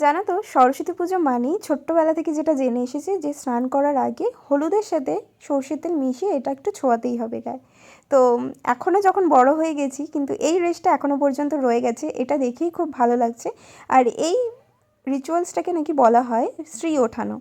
জানো তো সরস্বতী পুজো মানেই ছোট্টবেলা থেকে যেটা জেনে এসেছি যে স্নান করার আগে হলুদের সাথে সর্ষের তেল মিশিয়ে এটা একটু ছোঁয়াতেই হবে গায়ে। তো এখনও যখন বড় হয়ে গেছি কিন্তু এই রেসটা এখনও পর্যন্ত রয়ে গেছে, এটা দেখেই খুব ভালো লাগছে। আর এই রিচুয়ালসটাকে নাকি বলা হয় শ্রী ওঠানো।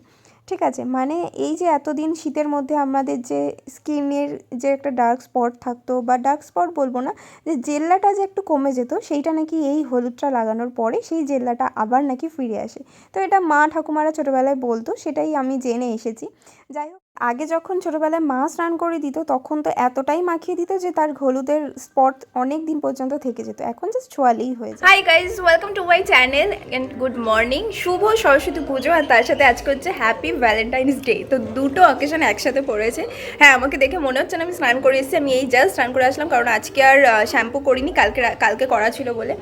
ঠিক আছে, মানে এই যে এতদিন শীতের মধ্যে আমাদের যে স্কিনের যে একটা ডার্ক স্পট থাকতো, বা ডার্ক স্পট বলবো না, যে জেল্লাটা যে একটু কমে যেত, সেইটা নাকি এই হলুদটা লাগানোর পরে সেই জেল্লাটা আবার নাকি ফিরে আসে। তো এটা মা ঠাকুমারা ছোটোবেলায় বলতো, সেটাই আমি জেনে এসেছি। যাই হোক, আগে যখন ছোটোবেলায় মা স্নান করে দিত তখন তো এতটাই মাখিয়ে দিত যে তার হলুদের স্পট অনেক দিন পর্যন্ত থেকে যেত, এখন জাস্ট ছোয়ালেই হয়ে যায়। Hi guys, welcome to my channel and good morning. শুভ সরস্বতী পুজো আর তার সাথে আজকে হচ্ছে হ্যাপি ভ্যালেন্টাইন্স ডে। তো দুটো অকেশন একসাথে পড়েছে। হ্যাঁ, আমাকে দেখে মনে হচ্ছে না আমি স্নান করে এসেছি, আমি এই জাস্ট স্নান করে আসলাম, কারণ আজকে আর শ্যাম্পু করিনি, কালকে করা ছিল বলে।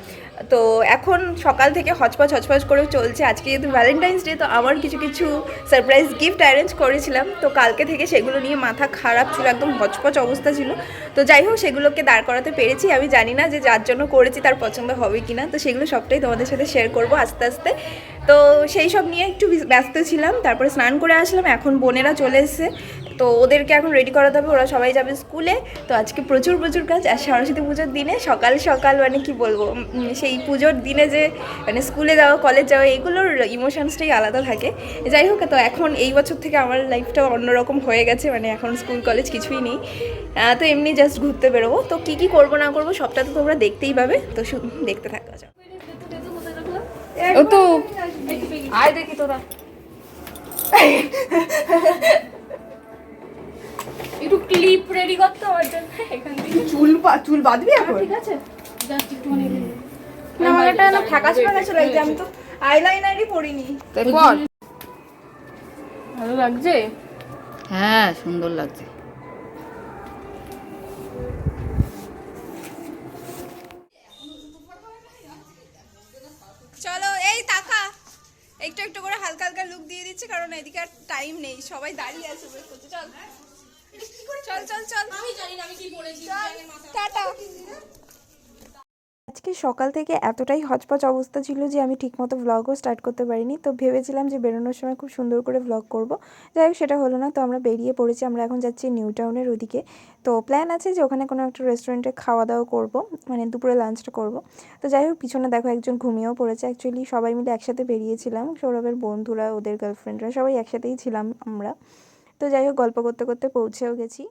তো এখন সকাল থেকে হচপচ করে চলছে। আজকে যেহেতু ভ্যালেন্টাইন্স ডে, তো আমার কিছু সারপ্রাইজ গিফট অ্যারেঞ্জ করেছিলাম, তো কালকে থেকে সেগুলো নিয়ে মাথা খারাপ ছিল, একদম হচপচ অবস্থা ছিল। তো যাই হোক, সেগুলোকে দাঁড় করাতে পেরেছি। আমি জানি না যে যার জন্য করেছি তার পছন্দ হবে কিনা, তো সেগুলো সবটাই তোমাদের সাথে শেয়ার করব আস্তে আস্তে। তো সেই সব নিয়ে একটু ব্যস্ত ছিলাম, তারপরে স্নান করে আসলাম। এখন বোনেরা চলে এসেছে, তো ওদেরকে এখন রেডি করাতে হবে, ওরা সবাই যাবে স্কুলে। তো আজকে প্রচুর কাজ। আর সরস্বতী পুজোর দিনে সকাল সকাল মানে কি বলবো, সেই পুজোর দিনে যে মানে স্কুলে যাওয়া, কলেজ যাওয়া, এগুলোর ইমোশনসটাই আলাদা থাকে। যাই হোক, তো এখন এই বছর থেকে আমার লাইফটা অন্যরকম হয়ে গেছে, মানে এখন স্কুল কলেজ কিছুই নেই। তো এমনি জাস্ট ঘুরতে বেরোবো। তো কী করবো না করবো সবটা তো তোমরা দেখতেই পাবে, তো দেখতে থাকা যাও। ও তো আয় দেখি তোরা একটু ক্লিপ রেডি করতে আমার জন্য এখান থেকে চুল বাঁধবি এখন? ঠিক আছে, জাস্ট একটু মানে না, আমার এটা না ফাঁকা ছিল না, চলে আমি তো আইলাইনারই পরিনি। ভালো লাগছে। হ্যাঁ, সুন্দর লাগছে। চলো, এই তাকা, একটু একটু করে হালকা হালকা লুক দিয়ে দিচ্ছে, কারণ এদিকে আর টাইম নেই, সবাই দাঁড়িয়ে আছে ওয়েট করছে। চল চল চল চল, আমি জানি না আমি কি পড়েছি। টাটা। আজকে সকাল থেকে এতটাই হচপচ অবস্থা ছিল যে আমি ঠিকমতো ভ্লগও স্টার্ট করতে পারিনি। তো ভেবেছিলাম যে বেরোনোর সময় খুব সুন্দর করে ভ্লগ করব, যাই হোক সেটা হলো না। তো আমরা বেরিয়ে পড়েছি, আমরা এখন যাচ্ছি নিউ টাউনের ওদিকে। তো প্ল্যান আছে যে ওখানে কোনো একটা রেস্টুরেন্টে খাওয়া দাওয়া করব, মানে দুপুরে লাঞ্চটা করব। তো যাই হোক, পিছনে দেখো একজন ঘুমিয়েও পড়েছে। অ্যাকচুয়ালি সবাই মিলে একসাথে বেরিয়েছিলাম, সৌরভের বন্ধুরা, ওদের গার্লফ্রেন্ডরা, সবাই একসাথেই ছিলাম আমরা। তো যাই হোক, গল্প করতে করতে পৌঁছেও গেছি।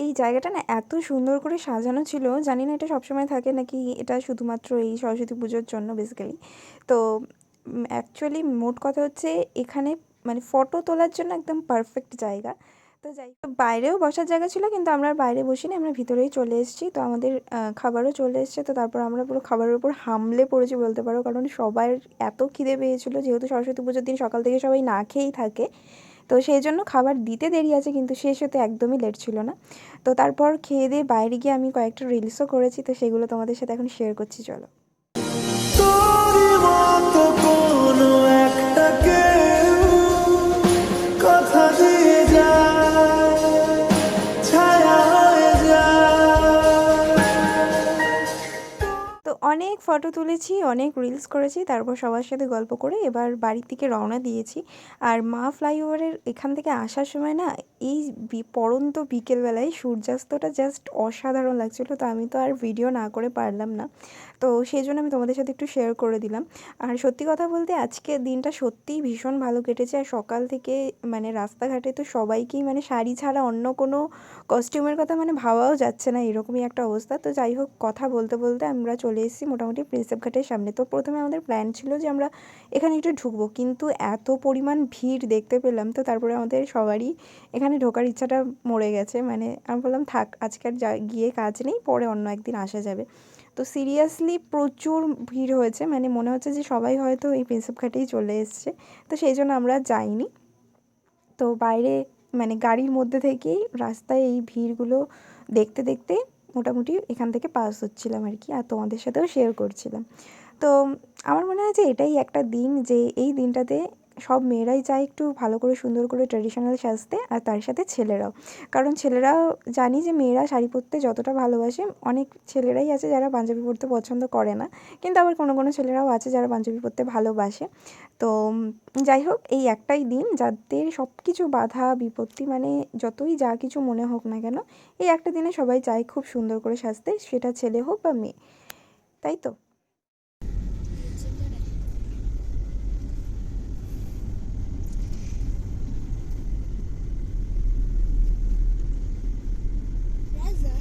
এই জায়গাটা না এত সুন্দর করে সাজানো ছিল, জানি না এটা সবসময় থাকে নাকি এটা শুধুমাত্র এই সরস্বতী পুজোর জন্য বেসিক্যালি। তো অ্যাকচুয়ালি মোট কথা হচ্ছে এখানে মানে ফটো তোলার জন্য একদম পারফেক্ট জায়গা। তো যাই হোক, বাইরেও বসার জায়গা ছিল কিন্তু আমরা আর বাইরে বসিনি, আমরা ভিতরেই চলে এসেছি। তো আমাদের খাবারও চলে এসেছে। তো তারপর আমরা পুরো খাবারের উপর হামলে পড়েছি বলতে পারো, কারণ সবার এত খিদে পেয়েছিল, যেহেতু সরস্বতী পুজোর দিন সকাল থেকে সবাই না খেয়েই থাকে। তো সেই জন্য খাবার দিতে দেরি আছে, কিন্তু শেষ হতে একদমই লেট ছিল না। তো তারপর খেয়ে দিয়ে বাইরে গিয়ে আমি কয়েকটা রিলসও করেছি, তো সেগুলো তোমাদের সাথে এখন শেয়ার করছি, চলো। কথা দিয়ে তো অনেক ফটো তুলেছি, অনেক রিলস করেছি, তারপর সবার সাথে গল্প করে এবার বাড়ির দিকে রওনা দিয়েছি। আর মা ফ্লাইওভারের এখান থেকে আসার সময় না এই পড়ন্ত বিকেলবেলায় সূর্যাস্তটা জাস্ট অসাধারণ লাগছিলো। তো আমি তো আর ভিডিও না করে পারলাম না, তো সেই জন্য আমি তোমাদের সাথে একটু শেয়ার করে দিলাম। আর সত্যি কথা বলতে আজকের দিনটা সত্যিই ভীষণ ভালো কেটেছে। আর সকাল থেকে মানে রাস্তাঘাটে তো সবাইকেই মানে শাড়ি ছাড়া অন্য কোনো কস্টিউমের কথা মানে ভাবাও যাচ্ছে না, এরকমই একটা অবস্থা। তো যাই হোক, কথা বলতে বলতে আমরা চলে এসেছি মোটামুটি প্রিন্সেপ ঘাটের সামনে। তো প্রথমে আমাদের প্ল্যান ছিল যে আমরা এখানে একটু ঢুকবো, কিন্তু এত পরিমাণ ভিড় দেখতে পেলাম, তো তারপরে আমাদের সবারই এখানে ঢোকার ইচ্ছাটা মরে গেছে। মানে আমি বললাম থাক, আজকে আর গিয়ে কাজ নেই, পরে অন্য একদিন আসা যাবে। তো সিরিয়াসলি প্রচুর ভিড় হয়েছে, মানে মনে হচ্ছে যে সবাই হয়তো এই প্রিন্সেপ ঘাটেই চলে এসছে। তো সেই জন্য আমরা যাইনি। তো বাইরে মানে গাড়ির মধ্যে থেকেই রাস্তায় এই ভিড়গুলো দেখতে দেখতে মোটামুটি এখান থেকে পাস হচ্ছিলাম আর কি, আর তোমাদের সাথেও শেয়ার করছিলাম। তো আমার মনে হয় যে এটাই একটা দিন, যে এই দিনটাতে সব মেয়েরাই চায় একটু ভালো করে সুন্দর করে ট্র্যাডিশনাল সাজতে, আর তার সাথে ছেলেরাও। কারণ ছেলেরাও জানি যে মেয়েরা শাড়ি পরতে যতটা ভালোবাসে, অনেক ছেলেরাই আছে যারা পাঞ্জাবি পরতে পছন্দ করে না, কিন্তু আবার কোনো কোনো ছেলেরাও আছে যারা পাঞ্জাবি পরতে ভালোবাসে। তো যাই হোক, এই একটাই দিন যাদের সব কিছু বাধা বিপত্তি মানে যতই যা কিছু মনে হোক না কেন, এই একটা দিনে সবাই চায় খুব সুন্দর করে সাজতে, সেটা ছেলে হোক বা মেয়ে, তাই তো। রাজা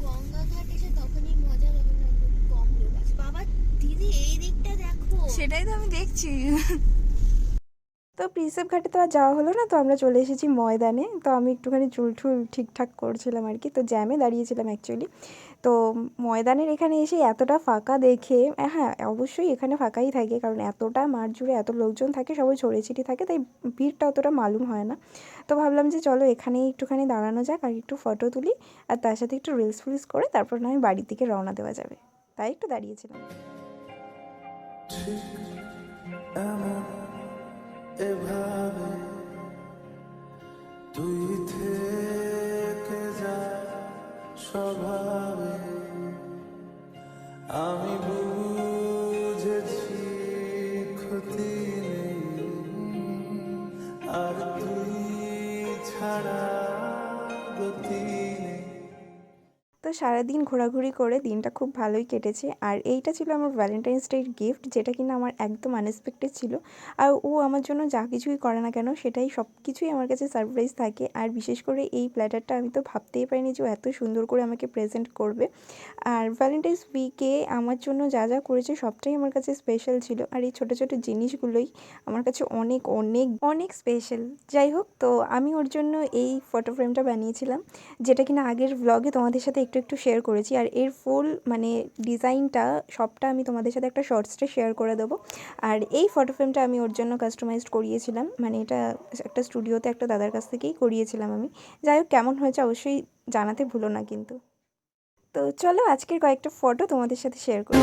গঙ্গাঘাট এসে তখনই মজা যখন একদম কম লোক আছে। বাবা দিদি এই দিকটা দেখো। সেটাই তো আমি দেখছি। তো প্রিন্সেপ ঘাটে তো আর যাওয়া হলো না, তো আমরা চলে এসেছি ময়দানে। তো আমি একটুখানি চুল ঠুল ঠিকঠাক করছিলাম আর কি, তো জ্যামে দাঁড়িয়েছিলাম অ্যাকচুয়ালি। তো ময়দানের এখানে এসে এতটা ফাঁকা দেখে, হ্যাঁ অবশ্যই এখানে ফাঁকাই থাকে, কারণ এতটা মাঠ জুড়ে এত লোকজন থাকে, সবাই ছড়িয়ে থাকে, তাই ভিড়টা অতটা মালুম হয় না। তো ভাবলাম যে চলো এখানেই একটুখানি দাঁড়ানো যাক, আর একটু ফটো তুলি, আর তার সাথে একটু রিলস ফিলস করে তারপর না হয় বাড়ির দিকে রওনা দেওয়া যাবে, তাই একটু দাঁড়িয়েছিলাম। এভাবে তুই থেকে যা স্বভাবে, আমি বুঝেছি ক্ষতি নেই, আর তুই ছাড়া গতি নেই। তো সারাদিন ঘোরাঘুরি করে দিনটা খুব ভালোই কেটেছে, আর এইটা ছিল আমার ভ্যালেন্টাইন্স ডের গিফট, যেটা কিনা আমার একদম আনএক্সপেক্টেড ছিল। আর ও আমার জন্য যা কিছুই করে না কেন, সেটাই সব কিছুই আমার কাছে সারপ্রাইজ থাকে। আর বিশেষ করে এই প্ল্যাটারটা আমি তো ভাবতেই পারিনি যে ও এত সুন্দর করে আমাকে প্রেজেন্ট করবে। আর ভ্যালেন্টাইন্স উইকে আমার জন্য যা যা করেছে সবটাই আমার কাছে স্পেশাল ছিল, আর এই ছোটো ছোটো জিনিসগুলোই আমার কাছে অনেক অনেক অনেক স্পেশাল। যাই হোক, তো আমি ওর জন্য এই ফটো ফ্রেমটা বানিয়েছিলাম, যেটা কিনা আগের ব্লগে তোমাদের সাথে একটু একটু শেয়ার করেছি, আর এর ফুল মানে ডিজাইনটা সবটা আমি তোমাদের সাথে একটা শর্টসটা শেয়ার করে দেবো। আর এই ফটো ফ্রেমটা আমি ওর জন্য কাস্টমাইজড করিয়েছিলাম, মানে এটা একটা স্টুডিওতে একটা দাদার কাছ থেকেই করিয়েছিলাম আমি। যাই হোক, কেমন হয়েছে অবশ্যই জানাতে ভুলো না কিন্তু। তো চলো আজকের কয়েকটা ফটো তোমাদের সাথে শেয়ার করি।